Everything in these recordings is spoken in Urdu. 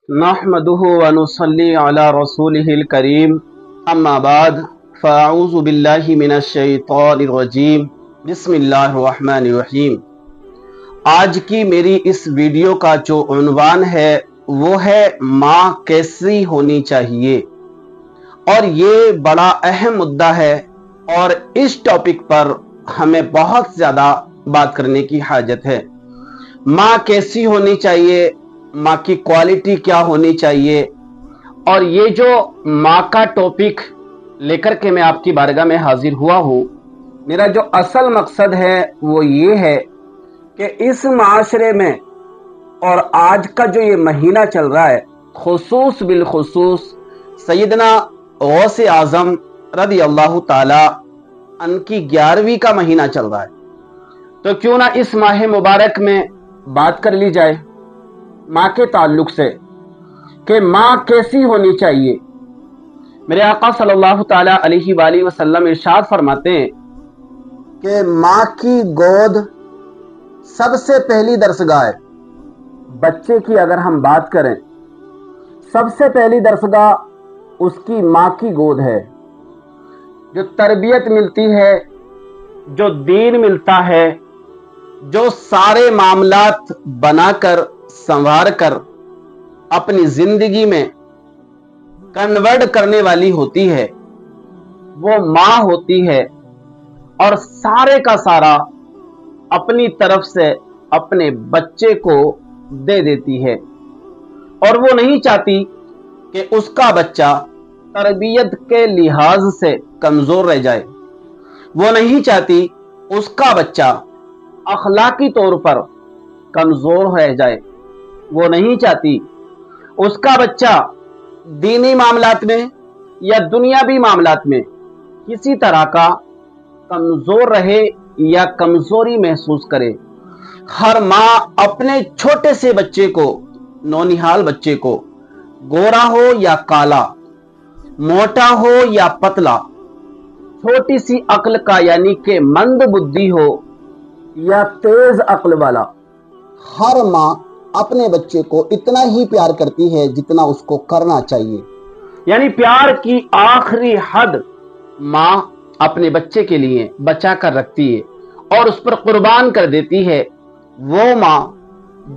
نحمده ونصلي على رسوله الكريم اما بعد فاعوذ باللہ من الشیطان الرجیم بسم اللہ الرحمن الرحیم۔ آج کی میری اس ویڈیو کا جو عنوان ہے وہ ہے ماں کیسی ہونی چاہیے، اور یہ بڑا اہم مدعا ہے اور اس ٹاپک پر ہمیں بہت زیادہ بات کرنے کی حاجت ہے۔ ماں کیسی ہونی چاہیے، ماں کی کوالٹی کیا ہونی چاہیے، اور یہ جو ماں کا ٹاپک لے کر کے میں آپ کی بارگاہ میں حاضر ہوا ہوں، میرا جو اصل مقصد ہے وہ یہ ہے کہ اس معاشرے میں اور آج کا جو یہ مہینہ چل رہا ہے، خصوص بالخصوص سیدنا غوث اعظم رضی اللہ تعالی ان کی 11ویں کا مہینہ چل رہا ہے، تو کیوں نہ اس ماہ مبارک میں بات کر لی جائے ماں کے تعلق سے کہ ماں کیسی ہونی چاہیے۔ میرے آقا صلی اللہ تعالی علیہ وآلہ وسلم ارشاد فرماتے ہیں کہ ماں کی گود سب سے پہلی درسگاہ ہے۔ بچے کی اگر ہم بات کریں، سب سے پہلی درسگاہ اس کی ماں کی گود ہے۔ جو تربیت ملتی ہے، جو دین ملتا ہے، جو سارے معاملات بنا کر سنوار کر اپنی زندگی میں کنورٹ کرنے والی ہوتی ہے، وہ ماں ہوتی ہے، اور سارے کا سارا اپنی طرف سے اپنے بچے کو دے دیتی ہے، اور وہ نہیں چاہتی کہ اس کا بچہ تربیت کے لحاظ سے کمزور رہ جائے، وہ نہیں چاہتی اس کا بچہ اخلاقی طور پر کمزور رہ جائے، وہ نہیں چاہتی اس کا بچہ دینی معاملات میں یا دنیاوی معاملات میں کسی طرح کا کمزور رہے یا کمزوری محسوس کرے۔ ہر ماں اپنے چھوٹے سے بچے کو، نونہال بچے کو، گورا ہو یا کالا، موٹا ہو یا پتلا، چھوٹی سی عقل کا یعنی کہ مند بدھی ہو یا تیز عقل والا، ہر ماں اپنے بچے کو اتنا ہی پیار کرتی ہے جتنا اس کو کرنا چاہیے، یعنی پیار کی آخری حد ماں اپنے بچے کے لیے بچا کر رکھتی ہے اور اس پر قربان کر دیتی ہے۔ وہ ماں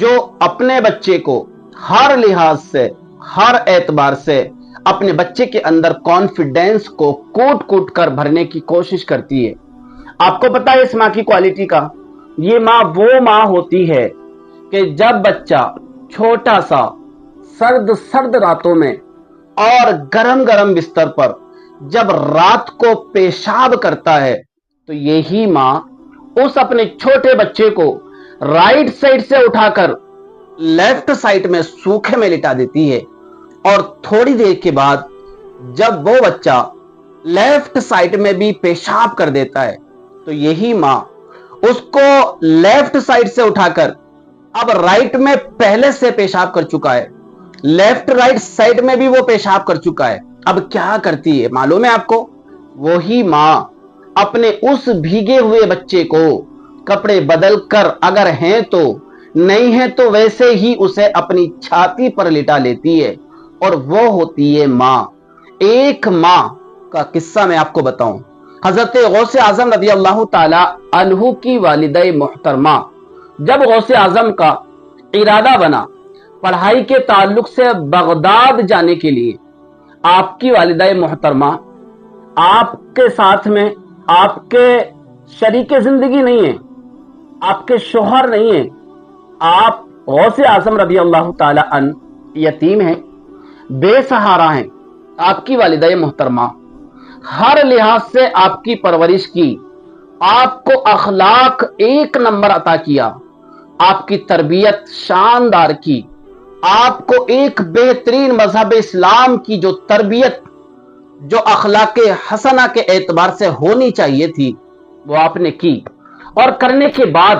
جو اپنے بچے کو ہر لحاظ سے، ہر اعتبار سے اپنے بچے کے اندر کانفیڈینس کو کوٹ کوٹ کر بھرنے کی کوشش کرتی ہے۔ آپ کو پتا ہے اس ماں کی کوالٹی کا؟ یہ ماں وہ ماں ہوتی ہے کہ جب بچہ چھوٹا سا سرد سرد راتوں میں اور گرم گرم بستر پر جب رات کو پیشاب کرتا ہے، تو یہی ماں اس اپنے چھوٹے بچے کو رائٹ سائڈ سے اٹھا کر لیفٹ سائڈ میں سوکھے میں لٹا دیتی ہے، اور تھوڑی دیر کے بعد جب وہ بچہ لیفٹ سائڈ میں بھی پیشاب کر دیتا ہے، تو یہی ماں اس کو لیفٹ سائڈ سے اٹھا کر اب رائٹ میں پہلے سے پیشاب کر چکا ہے، لیفٹ رائٹ سائڈ میں بھی وہ پیشاب کر چکا ہے، اب کیا کرتی ہے معلوم ہے آپ کو؟ وہی ماں اپنے اس بھیگے ہوئے بچے کو کپڑے بدل کر اگر ہیں تو، نہیں ہے تو ویسے ہی اسے اپنی چھاتی پر لٹا لیتی ہے، اور وہ ہوتی ہے ماں۔ ایک ماں کا قصہ میں آپ کو بتاؤں۔ حضرت غوث اعظم رضی اللہ تعالی عنہ کی والدہ محترمہ، جب غوث اعظم کا ارادہ بنا پڑھائی کے تعلق سے بغداد جانے کے لیے، آپ کی والدہ محترمہ آپ کے ساتھ میں آپ کے شریک زندگی نہیں ہے، آپ کے شوہر نہیں ہیں، آپ غوث اعظم رضی اللہ تعالی عنہ یتیم ہیں، بے سہارا ہیں۔ آپ کی والدہ محترمہ ہر لحاظ سے آپ کی پرورش کی، آپ کو اخلاق ایک نمبر عطا کیا، آپ کی تربیت شاندار کی، آپ کو ایک بہترین مذہب اسلام کی جو تربیت، جو اخلاق حسنہ کے اعتبار سے ہونی چاہیے تھی، وہ آپ نے کی، اور کرنے کے بعد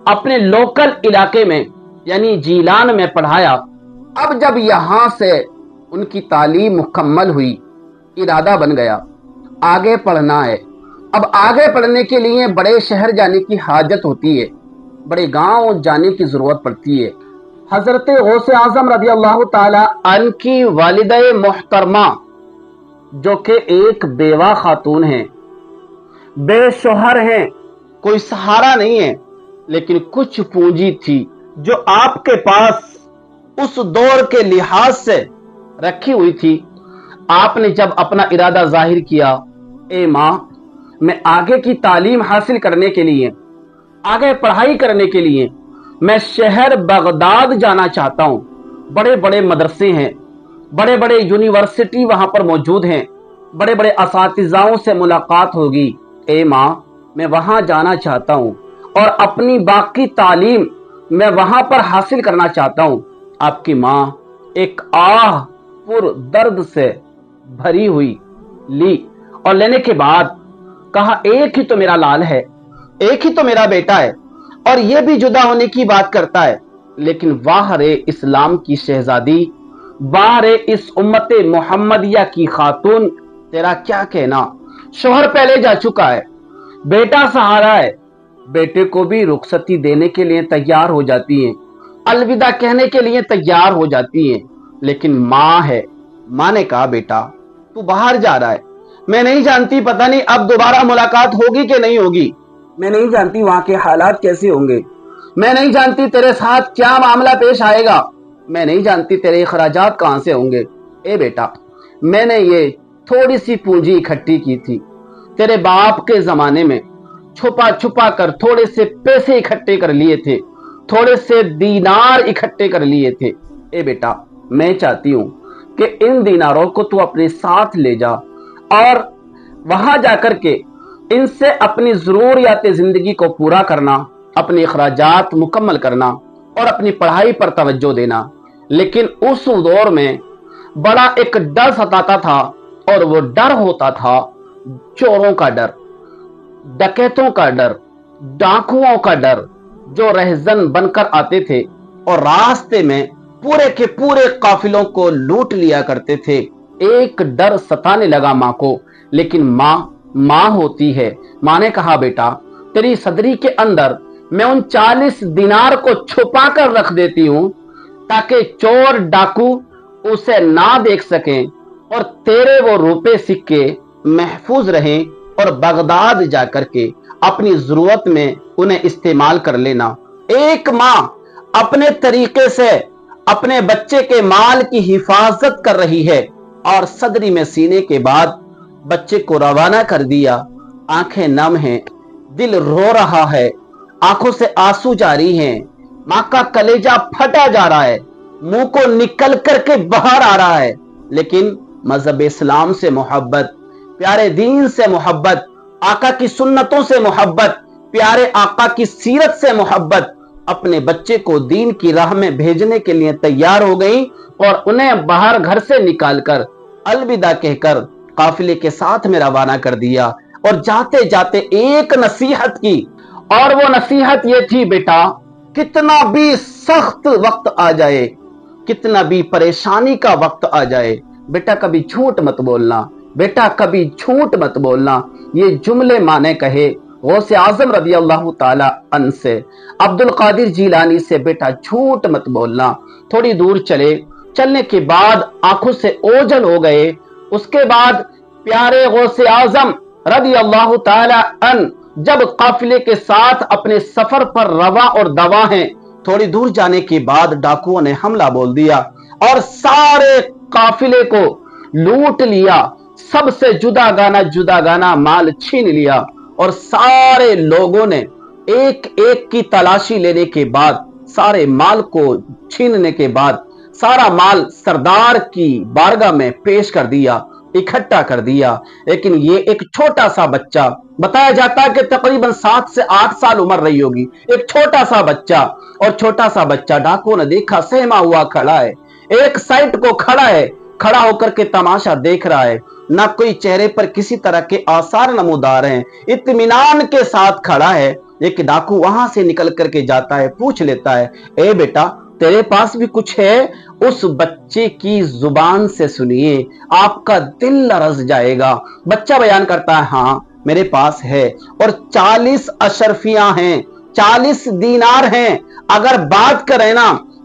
اپنے لوکل علاقے میں یعنی جیلان میں پڑھایا۔ اب جب یہاں سے ان کی تعلیم مکمل ہوئی، ارادہ بن گیا آگے پڑھنا ہے۔ اب آگے پڑھنے کے لیے بڑے شہر جانے کی حاجت ہوتی ہے، بڑے گاؤں جانے کی ضرورت پڑتی ہے۔ حضرت غوث اعظم رضی اللہ تعالی عنہ کی والدہ محترمہ جو کہ ایک بیوہ خاتون ہیں، بے شوہر ہیں، کوئی سہارا نہیں ہے، لیکن کچھ پونجی تھی جو آپ کے پاس اس دور کے لحاظ سے رکھی ہوئی تھی۔ آپ نے جب اپنا ارادہ ظاہر کیا، اے ماں، میں آگے کی تعلیم حاصل کرنے کے لیے، آگے پڑھائی کرنے کے لیے میں شہر بغداد جانا چاہتا ہوں، بڑے بڑے مدرسے ہیں، بڑے بڑے یونیورسٹی وہاں پر موجود ہیں، بڑے بڑے اساتذاؤں سے ملاقات ہوگی، اے ماں میں وہاں جانا چاہتا ہوں اور اپنی باقی تعلیم میں وہاں پر حاصل کرنا چاہتا ہوں۔ آپ کی ماں ایک آہ پر درد سے بھری ہوئی لی، اور لینے کے بعد کہا، ایک ہی تو میرا لال ہے، ایک ہی تو میرا بیٹا ہے، اور یہ بھی جدا ہونے کی بات کرتا ہے، لیکن واہ رے اسلام کی شہزادی، واہ رے اس امت محمدیہ کی خاتون، تیرا کیا کہنا، شوہر پہلے جا چکا ہے، بیٹا سہارا ہے، بیٹے کو بھی رخصتی دینے کے لیے تیار ہو جاتی ہیں، الوداع کہنے کے لیے تیار ہو جاتی ہیں، لیکن ماں ہے۔ ماں نے کہا، بیٹا تو باہر جا رہا ہے، میں نہیں جانتی، پتہ نہیں اب دوبارہ ملاقات ہوگی کہ نہیں ہوگی، میں نہیں جانتی وہاں کے حالات کیسے ہوں گے، میں نہیں جانتی تیرے ساتھ کیا معاملہ پیش آئے گا، میں نہیں جانتی تیرے اخراجات کہاں سے ہوں گے۔ اے بیٹا، میں نے یہ تھوڑی سی پونجی اکٹھی کی تھی، تیرے باپ کے زمانے میں چھپا چھپا کر تھوڑے سے پیسے اکٹھے کر لیے تھے، تھوڑے سے دینار اکٹھے کر لیے تھے۔ اے بیٹا، میں چاہتی ہوں کہ ان دیناروں کو تو اپنے ساتھ لے جا اور وہاں جا کر کے ان سے اپنی ضروریات زندگی کو پورا کرنا، اپنے اخراجات مکمل کرنا اور اپنی پڑھائی پر توجہ دینا۔ لیکن اس دور میں بڑا ایک ڈر ستاتا تھا، اور وہ ڈر ہوتا تھا چوروں کا ڈر، ڈکیتوں کا ڈر، ڈاکوؤں کا ڈر، جو رہزن بن کر آتے تھے اور راستے میں پورے کے پورے قافلوں کو لوٹ لیا کرتے تھے۔ ایک ڈر ستانے لگا ماں کو، لیکن ماں ہوتی ہے۔ ماں نے کہا، بیٹا تیری صدری کے اندر میں ان 40 دینار کو چھپا کر رکھ دیتی ہوں، تاکہ چور ڈاکو اسے نہ دیکھ سکیں اور تیرے وہ روپے سکے محفوظ رہیں، اور بغداد جا کر کے اپنی ضرورت میں انہیں استعمال کر لینا۔ ایک ماں اپنے طریقے سے اپنے بچے کے مال کی حفاظت کر رہی ہے، اور صدری میں سینے کے بعد بچے کو روانہ کر دیا، آنکھیں نم ہیں، دل رو رہا ہے، آنکھوں سے آنسو جاری ہیں، ماں کا کلیجہ پھٹا جا رہا ہے، منہ کو نکل کر کے باہر آ رہا ہے، لیکن مذہب اسلام سے محبت، پیارے دین سے محبت، آقا کی سنتوں سے محبت، پیارے آقا کی سیرت سے محبت، اپنے بچے کو دین کی راہ میں بھیجنے کے لیے تیار ہو گئی، اور انہیں باہر گھر سے نکال کر الوداع کہہ کر قافلے کے ساتھ میں روانہ کر دیا، اور جاتے جاتے ایک نصیحت کی، اور وہ نصیحت یہ تھی، بیٹا کتنا بھی سخت وقت آ جائے، کتنا بھی پریشانی کا وقت آ جائے، بیٹا کبھی جھوٹ مت بولنا، بیٹا کبھی جھوٹ مت بولنا۔ یہ جملے ماں نے کہے غوث اعظم رضی اللہ تعالی عنہ سے، عبد القادر جیلانی سے، بیٹا جھوٹ مت بولنا۔ تھوڑی دور چلنے کے بعد آنکھوں سے اوجھل ہو گئے۔ اس کے بعد پیارے غوث اعظم رضی اللہ تعالی عنہ جب قافلے کے ساتھ اپنے سفر پر رواں اور دواں ہیں، تھوڑی دور جانے کے بعد ڈاکوؤں نے حملہ بول دیا اور سارے قافلے کو لوٹ لیا، سب سے جدا گانا مال چھین لیا، اور سارے لوگوں نے ایک ایک کی تلاشی لینے کے بعد، سارے مال کو چھیننے کے بعد، سارا مال سردار کی بارگاہ میں پیش کر دیا، اکٹھا کر دیا۔ لیکن یہ ایک چھوٹا سا بچہ، بتایا جاتا ہے کہ تقریباً 7 سے 8 سال عمر رہی ہوگی، ایک چھوٹا سا بچہ، اور چھوٹا سا بچہ ڈاکو نے دیکھا سہما ہوا کھڑا ہے، ایک سائٹ کو کھڑا ہے، کھڑا ہو کر کے تماشا دیکھ رہا ہے، نہ کوئی چہرے پر کسی طرح کے آثار نمودار ہیں، اطمینان کے ساتھ کھڑا ہے۔ ایک ڈاکو وہاں سے نکل کر کے جاتا ہے، پوچھ لیتا ہے، اے بیٹا تیرے پاس بھی کچھ ہے؟ اس بچے کی زبان سے سنیے، آپ کا دل لرز جائے گا۔ بچہ بیان کرتا ہے، ہاں میرے پاس ہے، اور 40 اشرفیاں ہیں، 40 دینار ہیں۔ اگر بات کریں نا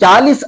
40